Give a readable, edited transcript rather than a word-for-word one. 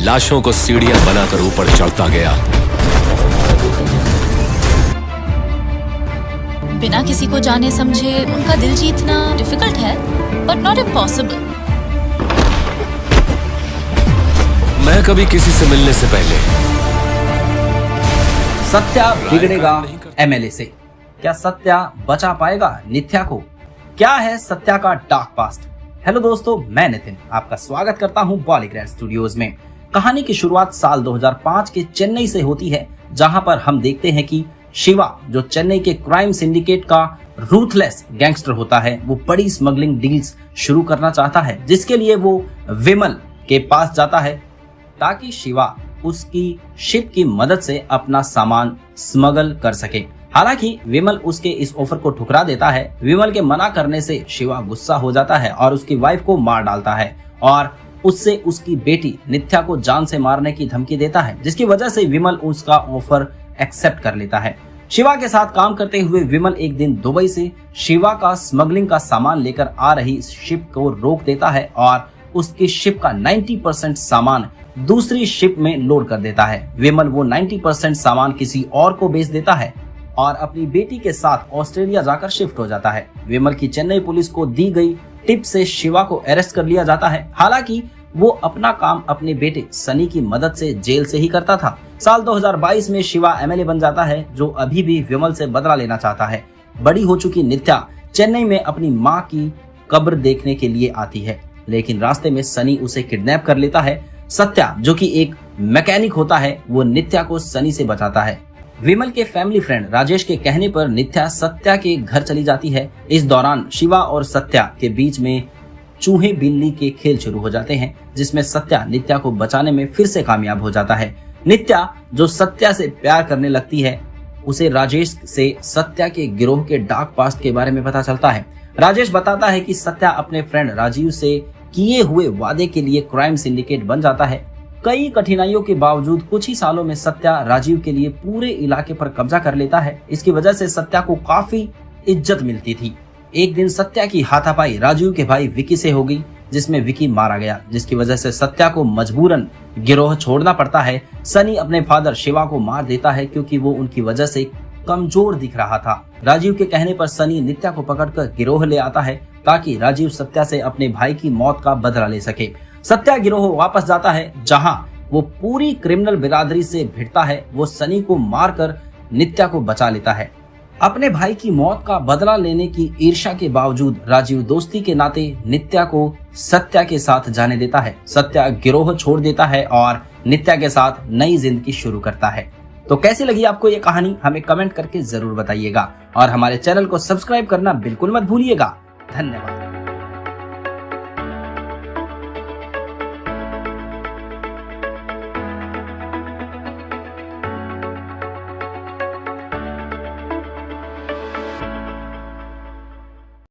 लाशों को सीढ़ियां बनाकर ऊपर चढ़ता गया। बिना किसी को जाने समझे उनका दिल जीतना डिफिकल्ट है, बट नॉट इम्पॉसिबल। मैं कभी किसी से मिलने से पहले सत्या बिगड़ेगा एमएलए से। क्या सत्या बचा पाएगा नित्या को? क्या है सत्या का डार्क पास्ट? हेलो दोस्तों, मैं नितिन आपका स्वागत करता हूं बॉलीग्रैंड स्टूडियोज में। कहानी की शुरुआत साल 2005 के चेन्नई से होती है, जहां पर हम देखते हैं कि शिवा, जो चेन्नई के क्राइम सिंडिकेट का रूथलेस गैंगस्टर होता है, वो बड़ी स्मगलिंग डील्स शुरू करना चाहता है, जिसके लिए वो विमल के पास जाता है ताकि शिवा उसकी शिप की मदद से अपना सामान स्मगल कर सके। हालांकि विमल उसके इस ऑफर को ठुकरा देता है। विमल के मना करने से शिवा गुस्सा हो जाता है और उसकी वाइफ को मार डालता है और उससे उसकी बेटी नित्या को जान से मारने की धमकी देता है, जिसकी वजह से विमल उसका ऑफर एक्सेप्ट कर लेता है। शिवा के साथ काम करते हुए विमल एक दिन दुबई से शिवा का स्मगलिंग का सामान लेकर आ रही शिप को रोक देता है और उसकी शिप का 90% सामान दूसरी शिप में लोड कर देता है। विमल वो 90% सामान किसी और को बेच देता है और अपनी बेटी के साथ ऑस्ट्रेलिया जाकर शिफ्ट हो जाता है। विमल की चेन्नई पुलिस को दी गई टिप से शिवा को अरेस्ट कर लिया जाता है। हालांकि वो अपना काम अपने बेटे सनी की मदद से जेल से ही करता था। साल 2022 में शिवा एमएलए बन जाता है, जो अभी भी विमल से बदला लेना चाहता है। बड़ी हो चुकी नित्या चेन्नई में अपनी माँ की कब्र देखने के लिए आती है, लेकिन रास्ते में सनी उसे किडनैप कर लेता है। सत्या, जो कि एक मैकेनिक होता है, वो नित्या को सनी से बचाता है। विमल के फैमिली फ्रेंड राजेश के कहने पर नित्या सत्या के घर चली जाती है। इस दौरान शिवा और सत्या के बीच में चूहे बिल्ली के खेल शुरू हो जाते हैं, जिसमें सत्या नित्या को बचाने में फिर से कामयाब हो जाता है। नित्या, जो सत्या से प्यार करने लगती है, उसे राजेश से सत्या के गिरोह के डार्क पास्ट के बारे में पता चलता है। राजेश बताता है कि सत्या अपने फ्रेंड राजीव से किए हुए वादे के लिए क्राइम सिंडिकेट बन जाता है। कई कठिनाइयों के बावजूद कुछ ही सालों में सत्या राजीव के लिए पूरे इलाके पर कब्जा कर लेता है। इसकी वजह से सत्या को काफी इज्जत मिलती थी। एक दिन सत्या की हाथापाई राजीव के भाई विकी से हो गई, जिसमें विकी मारा गया, जिसकी वजह से सत्या को मजबूरन गिरोह छोड़ना पड़ता है। सनी अपने फादर शिवा को मार देता है क्योंकि वो उनकी वजह से कमजोर दिख रहा था। राजीव के कहने पर सनी नित्या को पकड़कर गिरोह ले आता है ताकि राजीव सत्या से अपने भाई की मौत का बदला ले सके। सत्या गिरोह वापस जाता है, जहां वो पूरी क्रिमिनल बिरादरी से भिड़ता है। वो सनी को मारकर नित्या को बचा लेता है। अपने भाई की मौत का बदला लेने की ईर्ष्या के बावजूद राजीव दोस्ती के नाते नित्या को सत्या के साथ जाने देता है। सत्या गिरोह छोड़ देता है और नित्या के साथ नई जिंदगी शुरू करता है। तो कैसी लगी आपको ये कहानी, हमें कमेंट करके जरूर बताइएगा और हमारे चैनल को सब्सक्राइब करना बिल्कुल मत भूलिएगा। धन्यवाद।